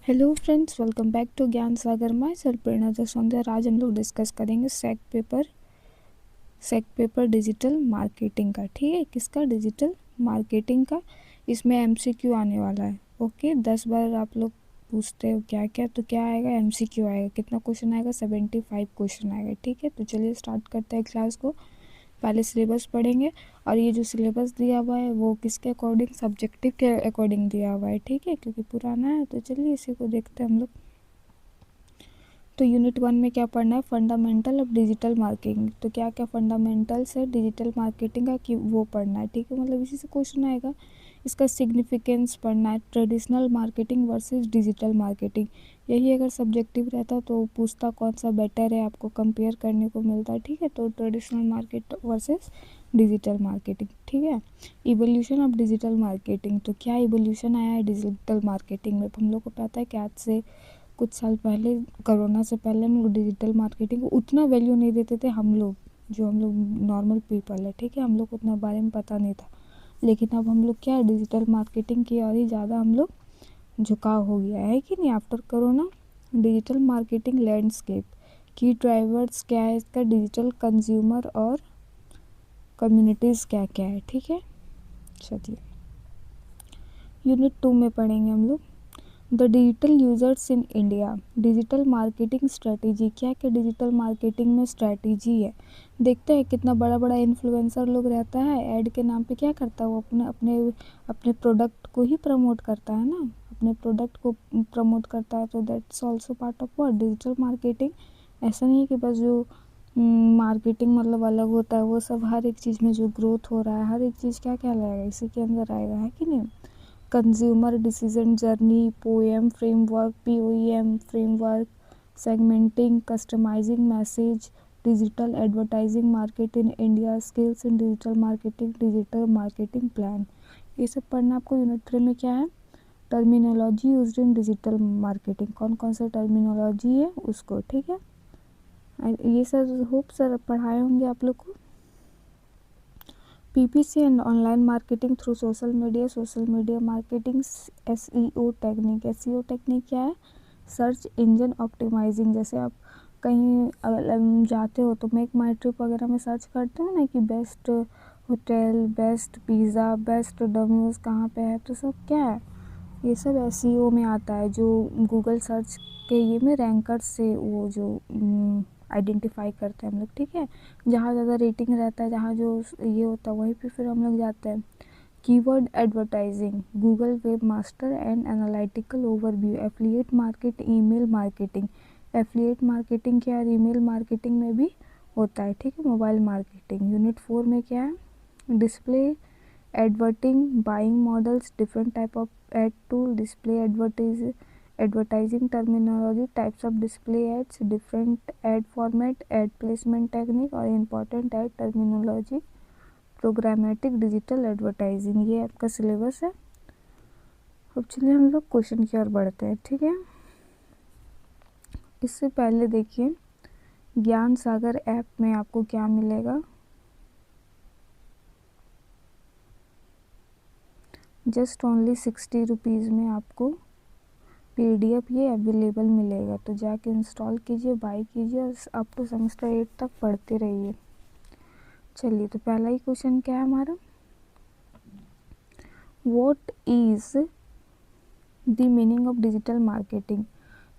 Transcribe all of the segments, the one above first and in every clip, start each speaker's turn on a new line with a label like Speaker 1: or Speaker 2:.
Speaker 1: Hello friends, welcome back to Gyan Sagar. My self प्रेरणा दसौंदे। आज हम लोग डिस्कस करेंगे सेक पेपर डिजिटल मार्केटिंग का। ठीक है, किसका? डिजिटल मार्केटिंग का। इसमें एमसीक्यू आने वाला है। ओके, 10 बार आप लोग पूछते हो क्या क्या, तो क्या आएगा? एमसीक्यू आएगा। कितना क्वेश्चन आएगा? 75 क्वेश्चन आएगा। ठीक है, तो चलिए स्टार्ट करते हैं क्लास को। पहले सिलेबस पढ़ेंगे, और ये जो सिलेबस दिया हुआ है वो किसके अकॉर्डिंग? सब्जेक्टिव के अकॉर्डिंग दिया हुआ है। ठीक है, क्योंकि पुराना है, तो चलिए इसी को देखते हैं हम लोग। तो यूनिट 1 में क्या पढ़ना है? Fundamental of digital marketing. तो क्या क्या फंडामेंटल्स है डिजिटल मार्केटिंग का, कि वो पढ़ना है। ठीक है, मतलब इसी से क्वेश्चन आएगा। इसका सिग्निफिकेंस पढ़ना है। Traditional marketing versus digital marketing. यही अगर सब्जेक्टिव रहता तो पूछता कौन सा बेटर है, आपको कंपेयर करने को मिलता। ठीक है, तो traditional market versus digital marketing. ठीक है, इवोल्यूशन ऑफ डिजिटल मार्केटिंग। तो क्या इवोल्यूशन आया है डिजिटल मार्केटिंग में? हम लोग को पता है कि आज से कुछ साल पहले, कोरोना से पहले, हम लोग डिजिटल मार्केटिंग को उतना वैल्यू नहीं देते थे। हम लोग नॉर्मल पीपल है, ठीक है, हम लोग को उतना बारे में पता नहीं था। लेकिन अब हम लोग क्या है, डिजिटल मार्केटिंग की और ही ज़्यादा हम लोग झुकाव हो गया है कि नहीं after corona. Digital marketing landscape की ड्राइवर्स क्या है इसका? डिजिटल कंज्यूमर और कम्युनिटीज़ क्या क्या है। ठीक है, चलिए यूनिट 2 में पढ़ेंगे हम लोग। The digital users in India. Digital marketing strategy. क्या क्या डिजिटल मार्केटिंग में स्ट्रेटेजी है? देखते हैं कितना बड़ा बड़ा इन्फ्लुएंसर लोग रहता है, ऐड के नाम पे क्या करता है वो? अपने अपने अपने प्रोडक्ट को ही प्रमोट करता है ना, अपने प्रोडक्ट को प्रमोट करता है। तो that's also part of what? Digital marketing. ऐसा नहीं है कि बस जो मार्केटिंग मतलब अलग होता है, वो सब हर एक चीज़ में जो ग्रोथ हो रहा है, हर एक चीज़ क्या क्या लाएगा, इसी के अंदर आएगा, है कि नहीं? Consumer decision journey, poem framework, POEM framework, segmenting, customising message, digital advertising market in India, skills in digital marketing, digital marketing plan. ये सब पढ़ना आपको। यूनिट 3 में क्या है? Terminology used in digital marketing. कौन कौन सा टर्मिनोलॉजी है उसको। ठीक है, ये सर होप सर पढ़ाए होंगे आप लोग को। PPC and online marketing through social media marketing, SEO technique. SEO technique क्या है? Search engine optimizing. जैसे आप कहीं जाते हो तो मेक माई ट्रिप वगैरह में सर्च करते हो ना कि best hotel, best pizza, best Domino's कहाँ पे है, तो सब क्या है? ये सब SEO में आता है, जो गूगल सर्च के ये में रैंकर्स से वो जो आइडेंटिफाई करते हैं हम लोग। ठीक है, जहाँ ज़्यादा रेटिंग रहता है, जहाँ जो ये होता है, वहीं पे फिर हम लोग जाते हैं। Keyword advertising, Google web master and analytical overview, affiliate market, email marketing. Affiliate marketing क्या है? ईमेल मार्केटिंग में भी होता है। ठीक है, मोबाइल मार्केटिंग। यूनिट 4 में क्या है? Display advertising, buying models, different type of ad tool, display advertising terminology, types of display ads, different ad format, ad placement technique, और important ad terminology, programmatic digital advertising. ये आपका syllabus है। अब चलिए हम लोग क्वेश्चन की ओर बढ़ते हैं। ठीक है, इससे पहले देखिए ज्ञान सागर ऐप में आपको क्या मिलेगा। जस्ट ओनली 60 रुपीज़ में आपको PDF ये अवेलेबल मिलेगा। तो जाके इंस्टॉल कीजिए, बाय कीजिए, और अप टू सेमेस्टर 8 तक पढ़ते रहिए। चलिए, तो पहला ही क्वेश्चन क्या है हमारा? What is the meaning of digital marketing.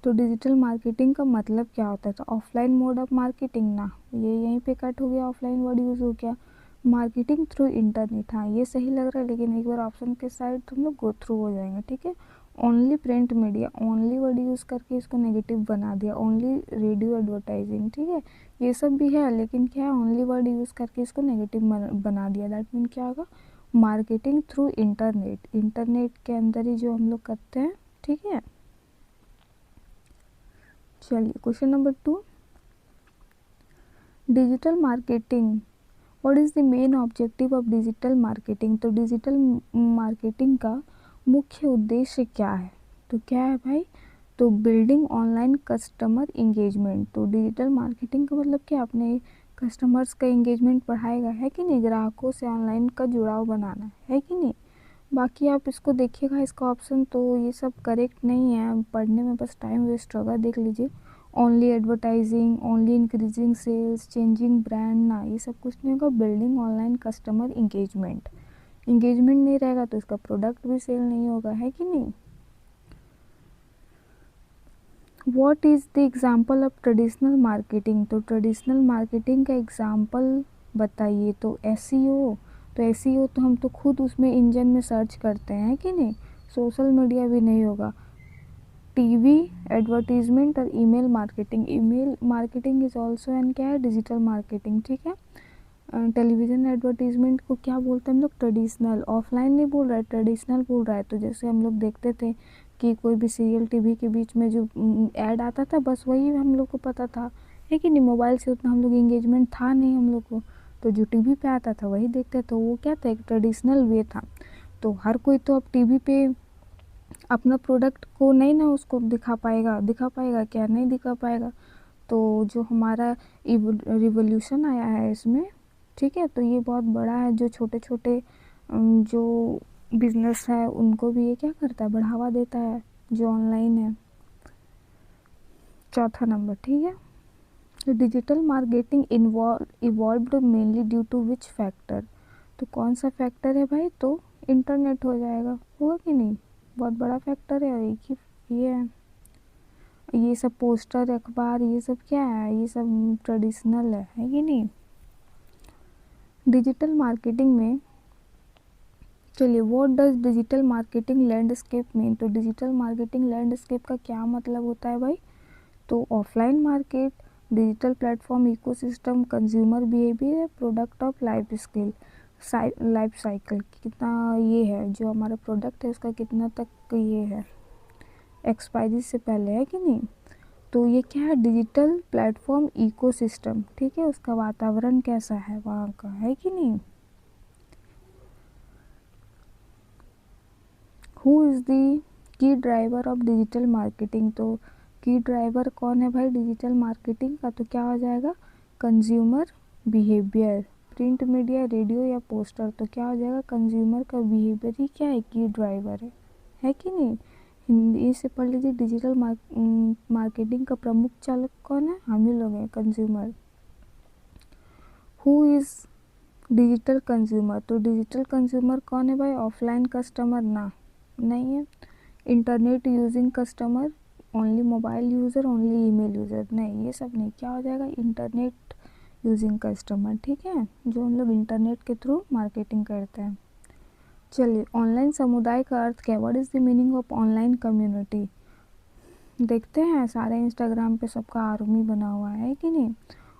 Speaker 1: तो डिजिटल मार्केटिंग का मतलब क्या होता है? तो ऑफलाइन मोड ऑफ मार्केटिंग ना, ये यहीं पे कट हो गया, ऑफलाइन वर्ड यूज़ हो गया। मार्केटिंग थ्रू इंटरनेट, हाँ ये सही लग रहा है, लेकिन एक बार ऑप्शन के साइड तो हम लोग गो थ्रू हो जाएंगे। ठीक है, only print media, only word use करके इसको नेगेटिव बना दिया। Only radio advertising. ठीक है, ये सब भी है, लेकिन क्या है, ओनली वर्ड यूज़ करके इसको नेगेटिव बना दिया। दैट मीन क्या होगा? Marketing through internet. इंटरनेट के अंदर ही जो हम लोग करते हैं। ठीक है, चलिए question number 2। Digital marketing, what is the main objective of digital marketing. तो डिजिटल मार्केटिंग का मुख्य उद्देश्य क्या है? तो क्या है भाई? तो बिल्डिंग ऑनलाइन कस्टमर इंगेजमेंट। तो डिजिटल मार्केटिंग का मतलब क्या? अपने कस्टमर्स का इंगेजमेंट बढ़ाएगा, है कि नहीं? ग्राहकों से ऑनलाइन का जुड़ाव बनाना, है कि नहीं? बाकी आप इसको देखिएगा, इसका ऑप्शन तो ये सब करेक्ट नहीं है, पढ़ने में बस टाइम वेस्ट होगा। देख लीजिए, only advertising, only increasing sales, changing brand, ना ये सब कुछ नहीं होगा। Building online customer engagement, engagement नहीं रहेगा तो इसका प्रोडक्ट भी सेल नहीं होगा, है कि नहीं। What is the example of traditional marketing, तो ट्रेडिशनल मार्केटिंग का एग्जाम्पल बताइए। तो एसईओ, तो एसईओ तो हम तो खुद उसमें इंजन में सर्च करते हैं कि नहीं। सोशल मीडिया भी नहीं होगा। टीवी एडवर्टीजमेंट और email marketing, email marketing is also an क्या है, डिजिटल मार्केटिंग, ठीक है। टेलीविज़न एडवर्टीजमेंट को क्या बोलते हैं हम लोग, ट्रेडिशनल। ऑफलाइन नहीं बोल रहा है, ट्रेडिशनल बोल रहा है। तो जैसे हम लोग देखते थे कि कोई भी सीरियल टीवी के बीच में जो ऐड आता था, बस वही हम लोग को पता था, है कि नहीं। मोबाइल से उतना हम लोग इंगेजमेंट था नहीं हम लोग को, तो जो टीवी पे आता था वही देखते। तो वो क्या था, एक ट्रेडिशनल वे था। तो हर कोई तो अब टीवी पे अपना प्रोडक्ट को नहीं ना उसको दिखा पाएगा, क्या नहीं दिखा पाएगा। तो जो हमारा रिवोल्यूशन आया है इसमें, ठीक है, तो ये बहुत बड़ा है। जो छोटे छोटे जो बिजनेस है उनको भी ये क्या करता है, बढ़ावा देता है, जो ऑनलाइन है। चौथा नंबर, ठीक है। Digital marketing evolved mainly due to which factor, तो कौन सा फैक्टर है भाई, तो इंटरनेट हो जाएगा, होगा कि नहीं। बहुत बड़ा फैक्टर है, और एक ही ये है। ये सब पोस्टर अखबार ये सब क्या है, ये सब ट्रेडिशनल है कि नहीं। डिजिटल मार्केटिंग में, चलिए, what does digital marketing landscape mean, तो डिजिटल मार्केटिंग लैंडस्केप का क्या मतलब होता है भाई। तो offline market, digital platform, ecosystem, consumer behaviour, product of life skill, life cycle, कितना ये है जो हमारा प्रोडक्ट है उसका कितना तक ये है एक्सपायरी से पहले, है कि नहीं। तो ये क्या है, डिजिटल प्लेटफॉर्म इकोसिस्टम, ठीक है, उसका वातावरण कैसा है वहाँ का, है कि नहीं। Who is the key driver of digital marketing, तो की ड्राइवर कौन है भाई डिजिटल मार्केटिंग का, तो क्या हो जाएगा, consumer behaviour. Print media, radio या पोस्टर, तो क्या हो जाएगा, कंज्यूमर का बिहेवियर ही क्या है, की ड्राइवर है कि नहीं। हिंदी से पढ़ लीजिए, डिजिटल मार्केटिंग का प्रमुख चालक कौन है, हम ही लोग हैं, consumer. Who is digital consumer, तो डिजिटल कंज्यूमर कौन है भाई, ऑफलाइन कस्टमर ना, नहीं है। Internet using customer, only mobile user, only email user, नहीं, ये सब नहीं। क्या हो जाएगा, इंटरनेट यूजिंग कस्टमर, ठीक है, जो हम लोग इंटरनेट के थ्रू मार्केटिंग करते हैं। चलिए, ऑनलाइन समुदाय का अर्थ क्या, what is the meaning of online community. देखते हैं सारे इंस्टाग्राम पे सबका आर्मी बना हुआ है कि नहीं।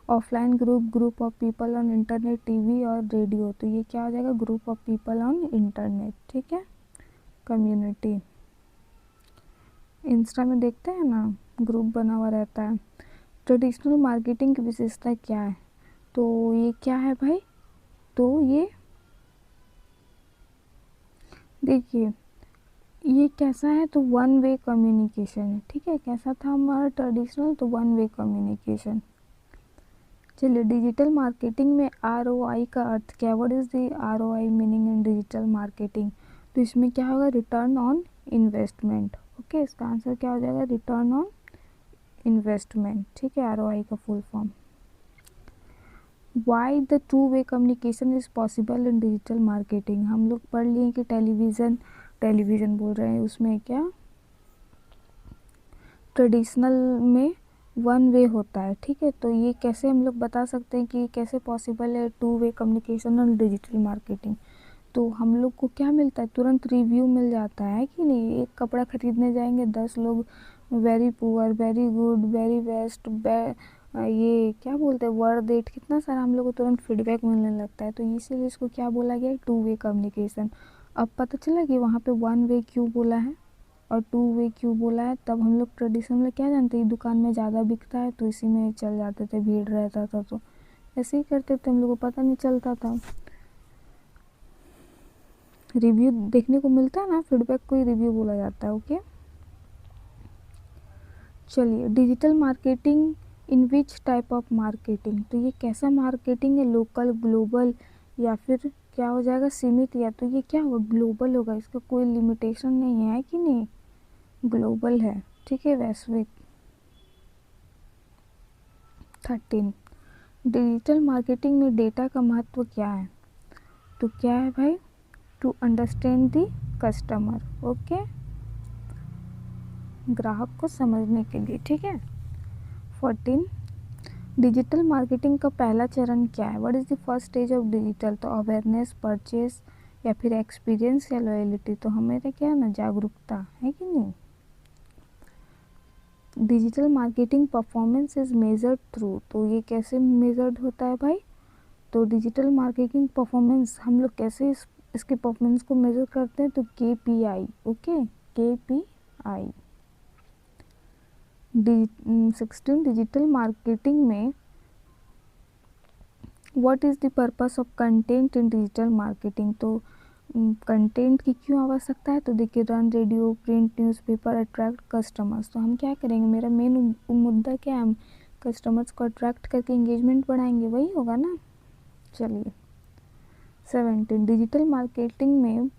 Speaker 1: Offline group of people on internet, TV और रेडियो, तो ये क्या हो जाएगा, group of people on internet, ठीक है, कम्युनिटी। इंस्टा में देखते हैं ना, ग्रुप बना हुआ रहता है। ट्रेडिशनल मार्केटिंग की विशेषता क्या है, तो ये क्या है भाई, तो ये देखिए ये कैसा है, तो वन वे कम्युनिकेशन है, ठीक है। कैसा था हमारा ट्रेडिशनल, तो वन वे कम्युनिकेशन। चलिए, डिजिटल मार्केटिंग में ROI का अर्थ क्या है, what is the ROI meaning in digital marketing, तो इसमें क्या होगा, रिटर्न ऑन इन्वेस्टमेंट, ओके, इसका आंसर क्या हो जाएगा, रिटर्न ऑन इन्वेस्टमेंट, ठीक है, ROI का full form. Why the two way communication is possible in digital marketing, हम लोग पढ़ लिए कि टेलीविज़न बोल रहे हैं, उसमें क्या ट्रेडिशनल में वन वे होता है, ठीक है। तो ये कैसे हम लोग बता सकते हैं कि कैसे पॉसिबल है टू वे कम्युनिकेशन और डिजिटल मार्केटिंग। तो हम लोग को क्या मिलता है, तुरंत रिव्यू मिल जाता है कि नहीं। एक कपड़ा ख़रीदने जाएंगे, 10 लोग very poor, very good, very best, ये क्या बोलते हैं, वर्थ इट, कितना सारा हम लोग को तुरंत फीडबैक मिलने लगता है। तो इसीलिए इसको क्या बोला गया है, टू वे कम्युनिकेशन। अब पता चला कि वहाँ पे वन वे क्यों बोला है और टू वे क्यों बोला है। तब हम लोग ट्रेडिशनल में क्या जानते हैं, दुकान में ज़्यादा बिकता है तो इसी में चल जाते थे, भीड़ रहता था तो ऐसे ही करते थे, हम लोग को पता नहीं चलता था। रिव्यू देखने को मिलता है ना, फीडबैक को ही रिव्यू बोला जाता है, ओके। चलिए, digital marketing in which type of marketing, तो ये कैसा मार्केटिंग है, लोकल, ग्लोबल या फिर क्या हो जाएगा, सीमित, या तो ये क्या होगा, ग्लोबल होगा, इसका कोई लिमिटेशन नहीं है कि नहीं, ग्लोबल है, ठीक है, वैश्विक। 13, डिजिटल मार्केटिंग में डेटा का महत्व क्या है, तो क्या है भाई, to understand the customer, okay, ग्राहक को समझने के लिए, ठीक है। 14, डिजिटल मार्केटिंग का पहला चरण क्या है, what is the first stage of digital, तो अवेयरनेस, परचेज या फिर एक्सपीरियंस या लॉयलिटी, तो हमें क्या है ना, जागरूकता है कि नहीं। Digital marketing performance is measured through, तो ये कैसे मेजर्ड होता है भाई, तो डिजिटल मार्केटिंग परफॉर्मेंस हम लोग कैसे इसके परफॉर्मेंस को मेजर करते हैं, तो KPI, okay, KPI। 16, digital marketing में what is the purpose of content in digital marketing, तो कंटेंट की क्यों आवश्यकता है, तो देखिए, run radio, print, newspaper, attract customers, तो हम क्या करेंगे, मेरा मेन मुद्दा क्या है, हम कस्टमर्स को अट्रैक्ट करके एंगेजमेंट बढ़ाएंगे, वही होगा ना। चलिए 17, डिजिटल मार्केटिंग में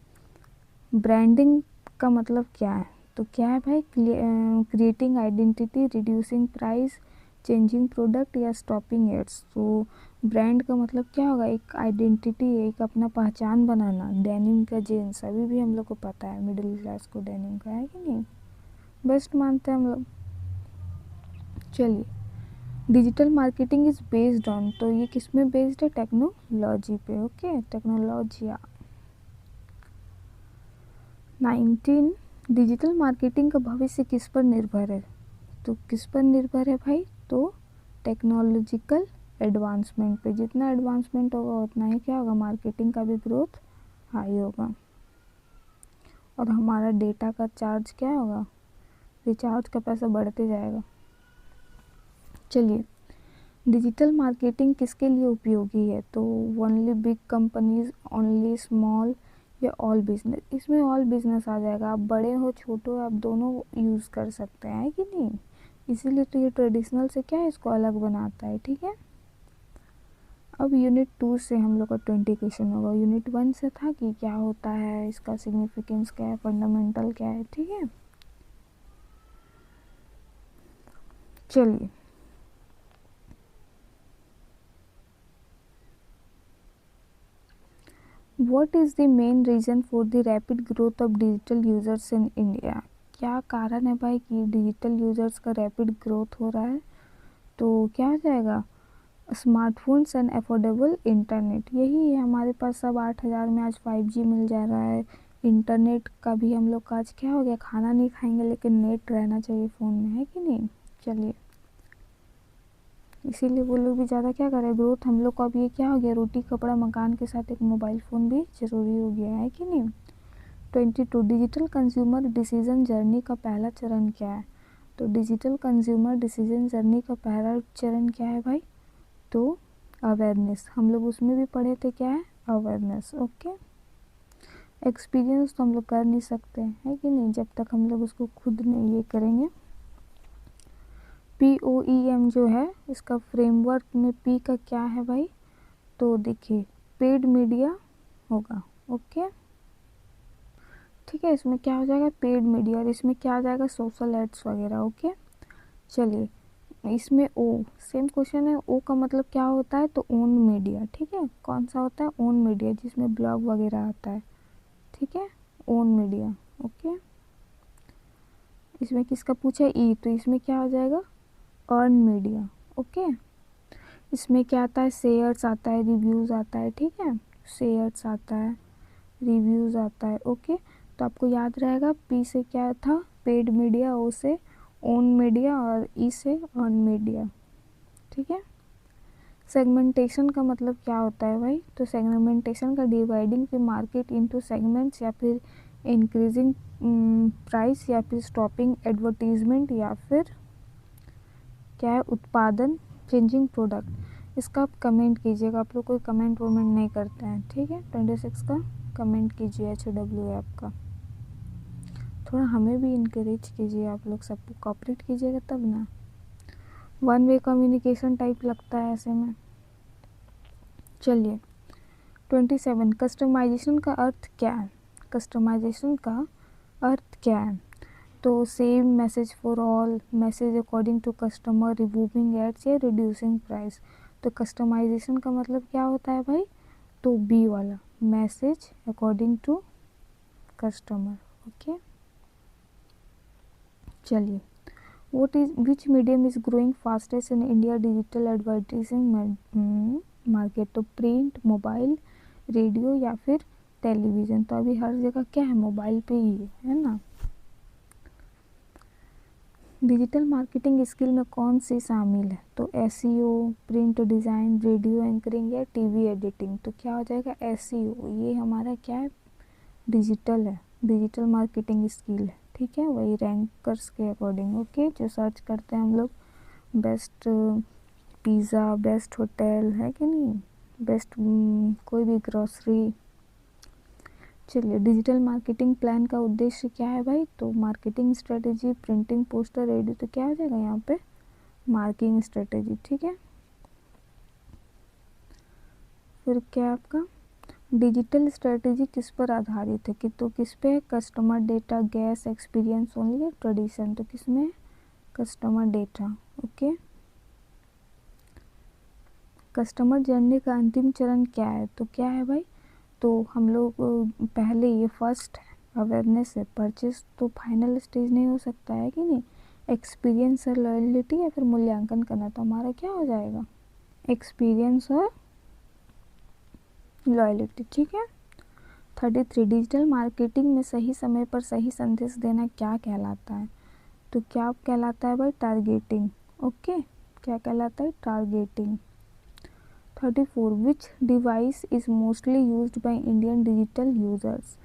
Speaker 1: ब्रांडिंग का मतलब क्या है, तो क्या है भाई, creating identity, reducing price, changing product या स्टॉपिंग एड्स, तो ब्रांड का मतलब क्या होगा, एक आइडेंटिटी, एक अपना पहचान बनाना। डेनिम का जीन्स अभी भी हम लोग को पता है, मिडिल क्लास को डेनिम का है कि नहीं, बेस्ट मानते हैं हम लोग। चलिए, digital marketing is based on, तो ये किस में बेस्ड है, टेक्नोलॉजी पे, ओके, टेक्नोलॉजिया। 19, डिजिटल मार्केटिंग का भविष्य किस पर निर्भर है, तो किस पर निर्भर है भाई, तो टेक्नोलॉजिकल एडवांसमेंट पे, जितना एडवांसमेंट होगा उतना ही क्या होगा, मार्केटिंग का भी ग्रोथ हाई होगा, और हमारा डेटा का चार्ज क्या होगा, रिचार्ज का पैसा बढ़ते जाएगा। चलिए, डिजिटल मार्केटिंग किसके लिए उपयोगी है, तो only big companies, only small या ऑल बिजनेस, इसमें ऑल बिजनेस आ जाएगा, आप बड़े हो छोटे हो आप दोनों यूज़ कर सकते हैं कि नहीं, इसीलिए तो ये ट्रेडिशनल से क्या है, इसको अलग बनाता है, ठीक है। अब यूनिट 2 से हम लोग का 20 क्वेश्चन होगा, यूनिट 1 से था कि क्या होता है, इसका सिग्निफिकेंस क्या है, फंडामेंटल क्या है, ठीक है। चलिए, what is the main reason for the rapid growth of digital users in India, क्या कारण है भाई कि डिजिटल यूज़र्स का रैपिड ग्रोथ हो रहा है, तो क्या हो जाएगा, स्मार्टफोन्स एंड अफोर्डेबल इंटरनेट, यही है हमारे पास, सब 8,000 में आज 5G मिल जा रहा है, इंटरनेट का भी हम लोग का आज क्या हो गया, खाना नहीं खाएंगे लेकिन नेट रहना चाहिए फ़ोन में, है कि नहीं। चलिए, इसीलिए वो लोग भी ज़्यादा क्या कर रहे हैं, ग्रोथ, हम लोग को अब ये क्या हो गया, रोटी कपड़ा मकान के साथ एक मोबाइल फ़ोन भी ज़रूरी हो गया है कि नहीं। 22, डिजिटल कंज्यूमर डिसीजन जर्नी का पहला चरण क्या है, तो डिजिटल कंज्यूमर डिसीजन जर्नी का पहला चरण क्या है भाई, तो अवेयरनेस, हम लोग उसमें भी पढ़े थे, क्या है, अवेयरनेस, ओके। एक्सपीरियंस तो हम लोग कर नहीं सकते है कि नहीं, जब तक हम लोग उसको खुद नहीं ये करेंगे। POEM जो है, इसका फ्रेमवर्क में P का क्या है भाई, तो देखिए, पेड मीडिया होगा, ओके, ठीक है, इसमें क्या हो जाएगा, पेड मीडिया, और इसमें क्या आ जाएगा, सोशल एड्स वगैरह, ओके। चलिए, इसमें O, सेम क्वेश्चन है, O का मतलब क्या होता है, तो ओन मीडिया, ठीक है, कौन सा होता है, ओन मीडिया, जिसमें ब्लॉग वगैरह आता है, ठीक है, ओन मीडिया, ओके। इसमें किसका पूछा है, E, तो इसमें क्या हो जाएगा, अर्न मीडिया, ओके। इसमें क्या आता है, शेयर्स आता है, रिव्यूज़ आता है, ठीक है, शेयर्स आता है, रिव्यूज़ आता है, ओके। तो आपको याद रहेगा, P से क्या था, पेड मीडिया, O से ओन मीडिया, और E से अर्न मीडिया, ठीक है। सेगमेंटेशन का मतलब क्या होता है भाई, तो सेगमेंटेशन का dividing the market into segments, या फिर इंक्रीजिंग प्राइस, या फिर स्टॉपिंग एडवर्टीजमेंट, या फिर क्या है, उत्पादन, चेंजिंग प्रोडक्ट। इसका आप कमेंट कीजिएगा, आप लोग कोई कमेंट वमेंट नहीं करते हैं, ठीक है। 26 का कमेंट कीजिए, HW ऐप का, थोड़ा हमें भी इनकरेज कीजिए, आप लोग सबको कॉपरेट कीजिएगा तब ना, वन वे कम्युनिकेशन टाइप लगता है ऐसे में। चलिए, 27 कस्टमाइजेशन का अर्थ क्या है? कस्टमाइजेशन का अर्थ क्या है? तो same message for all, message according to customer, removing ads या रिड्यूसिंग प्राइस। तो कस्टमाइजेशन का मतलब क्या होता है भाई? तो बी वाला, message according to customer. Okay, चलिए, what is which medium is growing fastest in India digital advertising market? तो प्रिंट, मोबाइल, रेडियो या फिर टेलीविज़न। तो अभी हर जगह क्या है? मोबाइल पे ही है ना। डिजिटल मार्केटिंग स्किल में कौन सी शामिल है? तो SEO, print design, radio anchoring या टीवी एडिटिंग। तो क्या हो जाएगा? एसईओ। ये हमारा क्या है? डिजिटल है, डिजिटल मार्केटिंग स्किल है, ठीक है, वही रैंकर्स के अकॉर्डिंग। ओके, जो सर्च करते हैं हम लोग, बेस्ट पिज़्ज़ा, बेस्ट होटल, है कि नहीं, बेस्ट कोई भी ग्रोसरी। चलिए, डिजिटल मार्केटिंग प्लान का उद्देश्य क्या है भाई? तो marketing strategy, printing, poster, radio. तो क्या हो जाएगा यहाँ पे? मार्केटिंग स्ट्रेटेजी, ठीक है। फिर क्या आपका डिजिटल स्ट्रेटेजी किस पर आधारित है? कि तो किस पे है? Customer data, gas, experience only या ट्रेडिशन। तो किस में? Customer data. Okay, customer journey का अंतिम चरण क्या है? तो क्या है भाई? तो हम लोग पहले ये फर्स्ट अवेयरनेस है, परचेस तो फाइनल स्टेज नहीं हो सकता है कि नहीं। एक्सपीरियंस और लॉयल्टी या फिर मूल्यांकन करना। तो हमारा क्या हो जाएगा? एक्सपीरियंस और लॉयल्टी, ठीक है। 33 डिजिटल मार्केटिंग में सही समय पर सही संदेश देना क्या कहलाता है? तो क्या कहलाता है भाई? टारगेटिंग। ओके, क्या कहलाता है? Targeting. 34 which device is mostly used by Indian digital users.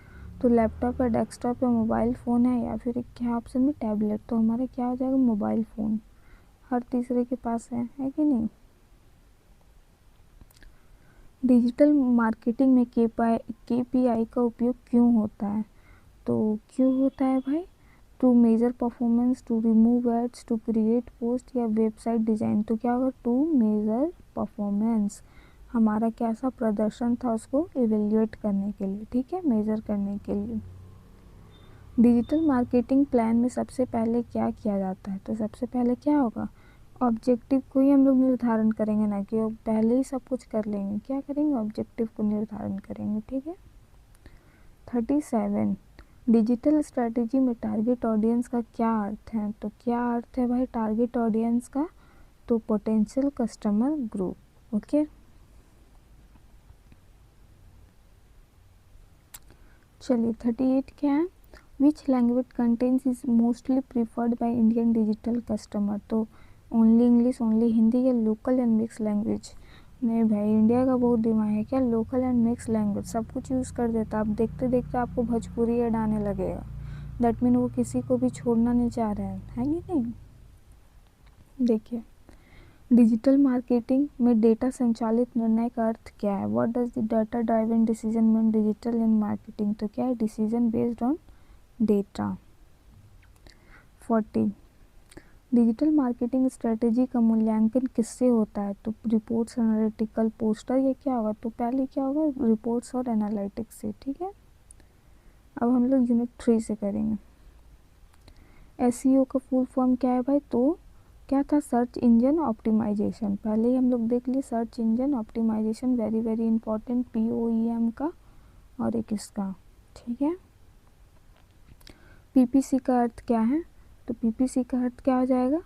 Speaker 1: तो लैपटॉप या डेस्कटॉप या मोबाइल फ़ोन है या फिर क्या ऑप्शन में? टैबलेट। तो हमारा क्या हो जाएगा? Mobile phone. हर तीसरे के पास है कि नहीं। डिजिटल मार्केटिंग में केपीआई का उपयोग क्यों होता है? तो क्यों होता है भाई? To measure performance, to remove ads, to create post या वेबसाइट डिज़ाइन। तो क्या होगा? टू मेजर परफॉर्मेंस, हमारा कैसा प्रदर्शन था उसको इवेल्युएट करने के लिए, ठीक है, मेजर करने के लिए। डिजिटल मार्केटिंग प्लान में सबसे पहले क्या किया जाता है? तो सबसे पहले क्या होगा? ऑब्जेक्टिव को ही हम लोग निर्धारण करेंगे, ना कि पहले ही सब कुछ कर लेंगे। क्या करेंगे? ऑब्जेक्टिव को निर्धारण करेंगे, ठीक है। 37 डिजिटल स्ट्रैटेजी में टारगेट ऑडियंस का क्या अर्थ है? तो क्या अर्थ है भाई टारगेट ऑडियंस का? तो पोटेंशियल कस्टमर ग्रुप। ओके, चलिए 38 क्या है? Which language contents is mostly preferred by Indian digital customer. तो ओनली इंग्लिश, ओनली हिंदी या लोकल एंड मिक्स लैंग्वेज। नहीं भाई, इंडिया का बहुत दिमाग है क्या? लोकल एंड मिक्स लैंग्वेज सब कुछ यूज़ कर देता। आप देखते देखते आपको भोजपुरी ऐड आने लगेगा। दैट मीन वो किसी को भी छोड़ना नहीं चाह रहे हैं, है कि नहीं। देखिए, डिजिटल मार्केटिंग में डेटा संचालित निर्णय का अर्थ क्या है? What does the data driven decision mean digital in marketing. तो क्या है? Decision based on data. 40 digital marketing strategy का मूल्यांकन किससे होता है? तो रिपोर्ट्स, एनालिटिकल, पोस्टर, ये क्या होगा? तो पहले क्या होगा? रिपोर्ट्स और एनालिटिक्स से, ठीक है। अब हम लोग यूनिट 3 से करेंगे। एसईओ का फुल फॉर्म क्या है भाई? तो क्या था? Search engine optimization. पहले ही हम लोग देख लिए search engine optimization, very very important, POEM का और एक इसका, ठीक है। PPC का अर्थ क्या है? तो PPC का अर्थ क्या हो जाएगा?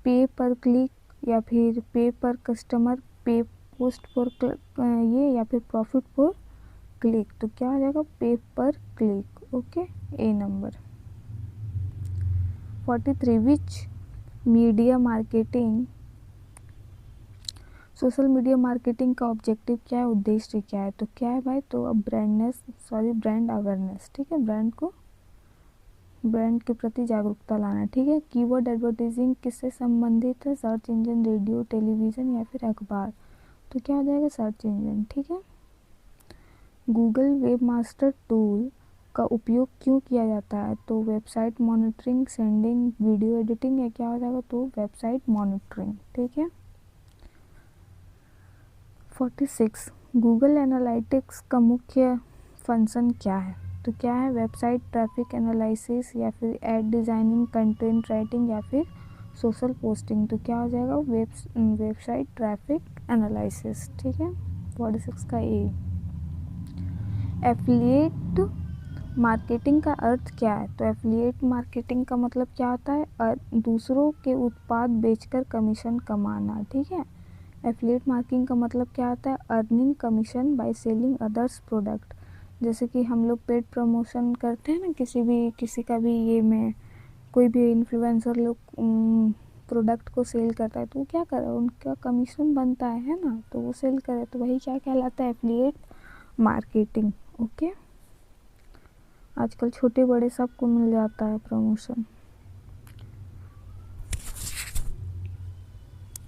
Speaker 1: पे पर क्लिक या फिर पे पर कस्टमर, पे पोस्ट पर ये या फिर प्रॉफिट पर क्लिक। तो क्या हो जाएगा? पे पर क्लिक। ओके, ए नंबर। 43 विच media marketing, social media marketing का ऑब्जेक्टिव क्या है? उद्देश्य क्या है? तो क्या है भाई? तो अब ब्रांड अवेयरनेस, ठीक है, ब्रांड के प्रति जागरूकता लाना, ठीक है। कीवर्ड एडवर्टाइजिंग किससे संबंधित है? सर्च इंजन, रेडियो, टेलीविज़न या फिर अखबार। तो क्या हो जाएगा? सर्च इंजन, ठीक है। गूगल वेबमास्टर टूल का उपयोग क्यों किया जाता है? तो website monitoring, sending, video editing या क्या हो जाएगा? तो वेबसाइट मॉनिटरिंग, ठीक है। 46 गूगल एनालिटिक्स का मुख्य फंक्शन क्या है? तो क्या है? वेबसाइट ट्रैफिक एनालिसिस, या फिर एड डिज़ाइनिंग, कंटेंट राइटिंग, या फिर सोशल पोस्टिंग। तो क्या हो जाएगा? Website traffic analysis. ठीक है, 46 का ए। एफिलिएट मार्केटिंग का अर्थ क्या है? तो एफिलिएट मार्केटिंग का मतलब क्या होता है? दूसरों के उत्पाद बेचकर कमीशन कमाना। ठीक है, एफिलिएट मार्केटिंग का मतलब क्या होता है? Earning commission by selling others product. जैसे कि हम लोग पेड प्रमोशन करते हैं ना, किसी का भी ये में कोई भी इन्फ्लुएंसर लोग प्रोडक्ट को सेल करता है, तो वो क्या कर रहा है? उनका कमीशन बनता है ना, तो वो सेल करे, तो वही क्या कहलाता है? Affiliate marketing. ओके, आजकल छोटे बड़े सबको मिल जाता है प्रमोशन।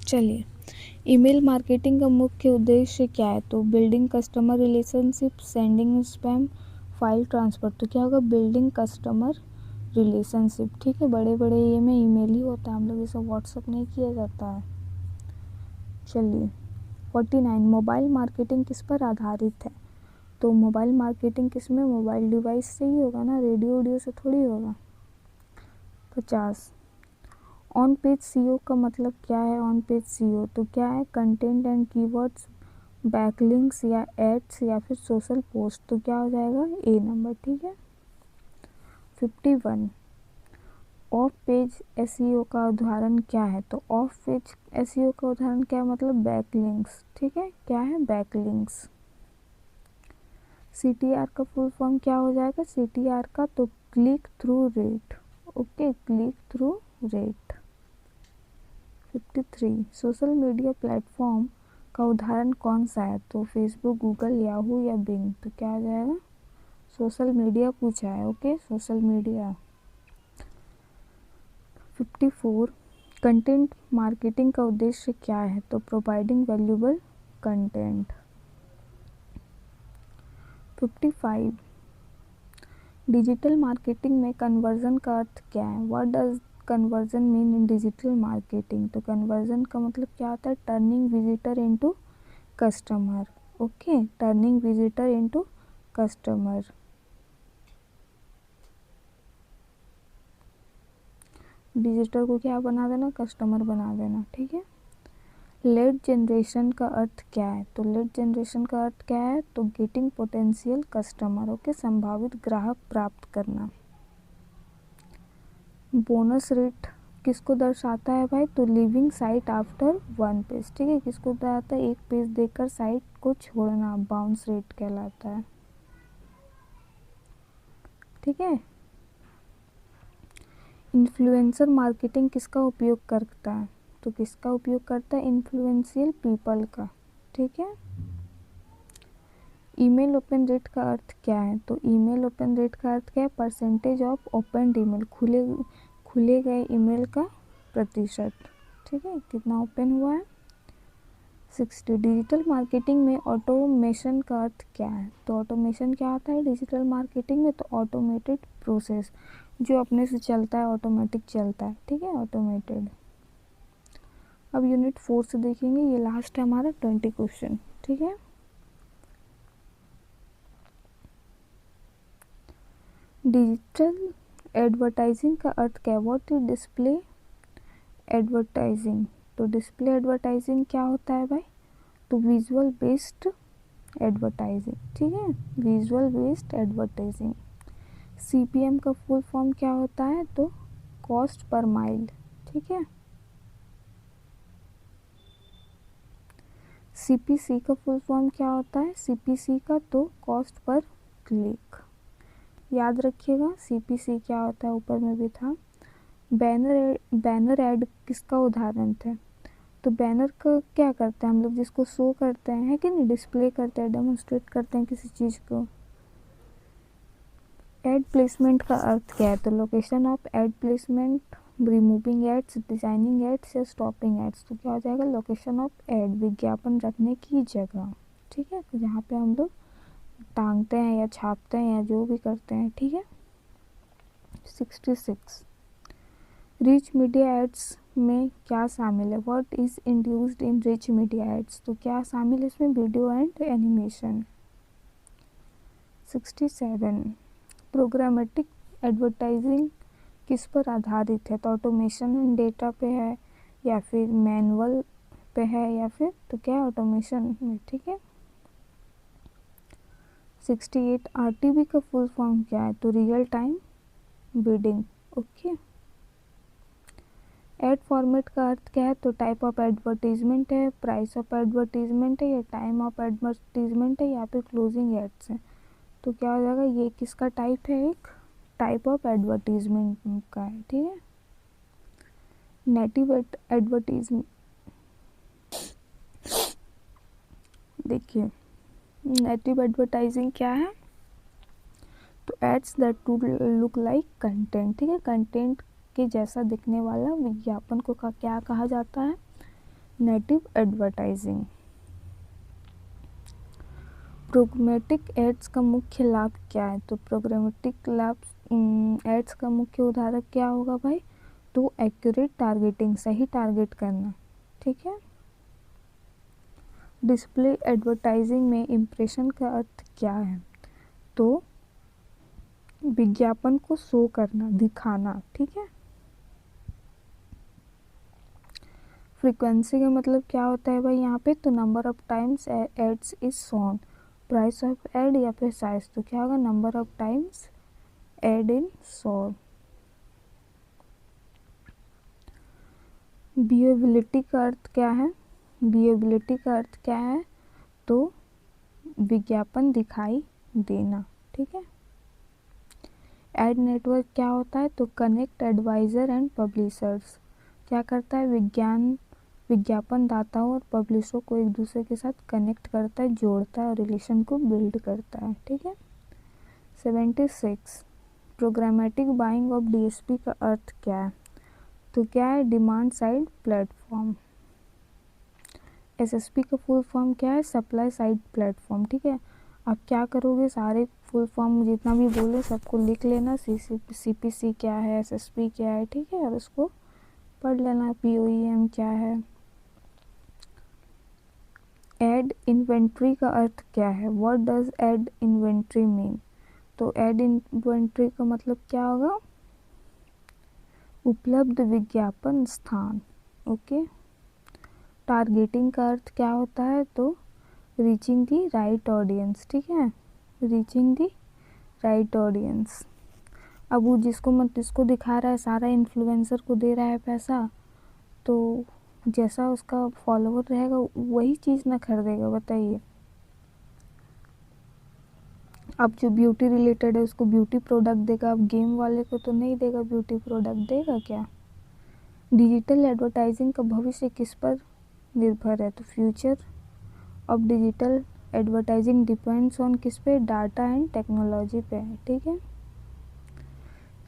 Speaker 1: चलिए, ईमेल मार्केटिंग का मुख्य उद्देश्य क्या है? तो building customer relationship, sending spam, file transfer. तो क्या होगा? Building customer relationship. ठीक है, बड़े बड़े ये में ईमेल ही होता है, हम लोग इसे व्हाट्सअप नहीं किया जाता है। चलिए, 49 मोबाइल मार्केटिंग किस पर आधारित है? तो मोबाइल मार्केटिंग किस में? मोबाइल डिवाइस से ही होगा ना, रेडियो से थोड़ी होगा। 50 ऑन पेज सीओ का मतलब क्या है? ऑन पेज सीओ तो क्या है? कंटेंट एंड कीवर्ड्स, बैकलिंक्स, या एड्स, या फिर सोशल पोस्ट। तो क्या हो जाएगा? ए नंबर। ठीक है, 51 ऑफ पेज एसईओ का उदाहरण क्या है? तो ऑफ पेज एसईओ का उदाहरण क्या है? मतलब बैकलिंक्स। ठीक है, क्या है? बैकलिंक्स। सीटीआर का फुल फॉर्म क्या हो जाएगा? सीटीआर का तो click through rate. Okay, click through rate. 53 social media platform का उदाहरण कौन सा है? तो फेसबुक, गूगल, याहू, या बिंग। तो क्या आ जाएगा? सोशल मीडिया पूछा है। Okay, social media. 54 content marketing का उद्देश्य क्या है? तो providing valuable content. 55 digital marketing में कन्वर्जन का अर्थ क्या है? What does conversion mean in digital marketing? तो कन्वर्जन का मतलब क्या होता है? Turning visitor into customer. Okay, turning visitor into customer. Visitor को क्या बना देना? कस्टमर बना देना। ठीक है, लीड जनरेशन का अर्थ क्या है? तो लीड जनरेशन का अर्थ क्या है? तो गेटिंग पोटेंशियल कस्टमर। ओके, संभावित ग्राहक प्राप्त करना। बोनस रेट किसको दर्शाता है भाई? तो लिविंग साइट आफ्टर 1 पेज। ठीक है, किसको दर्शाता है? एक पेज देकर साइट को छोड़ना, बाउंस रेट कहलाता है। ठीक है, इन्फ्लुएंसर मार्केटिंग किसका उपयोग करता है? तो किसका उपयोग करता है? इन्फ्लुएंशियल पीपल का। ठीक है, ईमेल ओपन रेट का अर्थ क्या है? तो ईमेल ओपन रेट का अर्थ क्या है? परसेंटेज ऑफ ओपन ईमेल, खुले गए ईमेल का प्रतिशत। ठीक है, कितना ओपन हुआ है? 60 डिजिटल मार्केटिंग में ऑटोमेशन का अर्थ क्या है? तो ऑटोमेशन क्या होता है डिजिटल मार्केटिंग में? तो ऑटोमेटेड प्रोसेस, जो अपने से चलता है, ऑटोमेटिक चलता है। ठीक है, ऑटोमेटेड। अब यूनिट 4 से देखेंगे, ये लास्ट है हमारा 20 क्वेश्चन। ठीक है, डिजिटल एडवर्टाइजिंग का अर्थ क्या है? What is display advertising? तो डिस्प्ले एडवर्टाइजिंग क्या होता है भाई? तो विजुअल बेस्ड एडवर्टाइजिंग। ठीक है, विजुअल बेस्ड एडवर्टाइजिंग। सीपीएम का फुल फॉर्म क्या होता है? तो कॉस्ट पर माइल। ठीक है, सीपीसी का फुल फॉर्म क्या होता है? सीपीसी का तो कॉस्ट पर क्लिक। याद रखिएगा सीपीसी क्या होता है, ऊपर में भी था। बैनर ऐड किसका उदाहरण थे? तो बैनर का क्या करते हैं हम लोग? जिसको शो करते हैं, है कि नहीं? डिस्प्ले करते हैं, डेमोन्स्ट्रेट करते हैं किसी चीज़ को। एड प्लेसमेंट का अर्थ क्या है? तो location of ad placement, removing ads, designing ads, या स्टॉपिंग एड्स। तो क्या हो जाएगा? लोकेशन ऑफ एड, विज्ञापन रखने की जगह। ठीक है, तो जहाँ पे हम लोग टांगते हैं या छापते हैं या जो भी करते हैं। ठीक है, 66 रीच मीडिया एड्स में क्या शामिल है? What is induced in rich media ads? तो क्या शामिल है इसमें? Video and animation. 67 programmatic advertising किस पर आधारित है? तो ऑटोमेशन एंड डेटा पे है, या फिर मैनुअल पे है, या फिर तो क्या ऑटोमेशन में, ठीक है। 68 आरटीबी का फुल फॉर्म क्या है? तो real time bidding, okay. Add format का अर्थ क्या है? तो टाइप ऑफ एडवर्टीजमेंट है, प्राइस ऑफ एडवर्टीजमेंट है, या टाइम ऑफ एडवर्टीजमेंट है, या फिर क्लोजिंग एड्स है। तो क्या हो जाएगा? ये किसका टाइप है? एक टाइप ऑफ एडवर्टीजमेंट का है, ठीक है। नेटिव एडवर्टीजमेंट, देखिए नेटिव एडवर्टाइजिंग क्या है? तो ads that to look like content, ठीक है। कंटेंट के जैसा दिखने वाला विज्ञापन को क्या कहा जाता है? Native advertising. प्रोग्रामेटिक एड्स का मुख्य लाभ क्या है? तो प्रोग्रामेटिक लाभ एड्स का मुख्य उदाहरण क्या होगा भाई? तो एक्यूरेट टारगेटिंग, सही टारगेट करना, ठीक है। डिस्प्ले एडवर्टाइजिंग में इम्प्रेशन का अर्थ क्या है? तो विज्ञापन को शो करना, दिखाना, ठीक है। फ्रीक्वेंसी का मतलब क्या होता है भाई यहाँ पे? तो number of times ads is shown, price of ad, या फिर साइज। तो क्या होगा? Number of times ad in shown. Visibility का अर्थ क्या है? विजिबिलिटी का अर्थ क्या है? तो विज्ञापन दिखाई देना, ठीक है। एड नेटवर्क क्या होता है? तो कनेक्ट एडवाइज़र एंड पब्लिशर्स, क्या करता है? विज्ञापन दाताओं और पब्लिशरों को एक दूसरे के साथ कनेक्ट करता है, जोड़ता है और रिलेशन को बिल्ड करता है, ठीक है। 76 प्रोग्रामेटिक बाइंग ऑफ डीएसपी का अर्थ क्या है? तो क्या है? Demand side platform. एसएसपी का फुल फॉर्म क्या है? सप्लाई साइड प्लेटफॉर्म, ठीक है। आप क्या करोगे? सारे फुल फॉर्म जितना भी बोले सबको लिख लेना, सीपीसी क्या है, एसएसपी क्या है, ठीक है, और उसको पढ़ लेना, पीओईएम क्या है। एड इन्वेंट्री का अर्थ क्या है? What does ad inventory mean? तो एड इन्वेंट्री का मतलब क्या होगा? उपलब्ध विज्ञापन स्थान, ओके। टारगेटिंग का अर्थ क्या होता है? तो रीचिंग दी राइट ऑडियंस, ठीक है, रीचिंग दी राइट ऑडियंस। अब वो जिसको दिखा रहा है, सारा इन्फ्लुएंसर को दे रहा है पैसा, तो जैसा उसका फॉलोवर रहेगा वही चीज़ ना खरीदेगा, बताइए। अब जो ब्यूटी रिलेटेड है उसको ब्यूटी प्रोडक्ट देगा, अब गेम वाले को तो नहीं देगा ब्यूटी प्रोडक्ट, देगा क्या? डिजिटल एडवर्टाइजिंग का भविष्य किस पर निर्भर है? तो future of digital advertising depends on किस पे? डाटा एंड टेक्नोलॉजी पे है, ठीक है।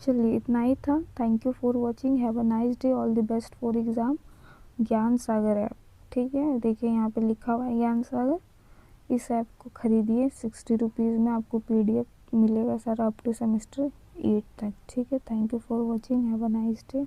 Speaker 1: चलिए इतना ही था। Thank you for watching, have a nice day, all the best for exam. ज्ञान सागर ऐप, ठीक है, देखिए यहाँ पे लिखा हुआ है ज्ञान सागर। इस ऐप को ख़रीदिए, 60 रुपीज़ में आपको पीडीएफ मिलेगा सारा अप टू सेमेस्टर 8 तक, ठीक है। Thank you for watching, have a nice day.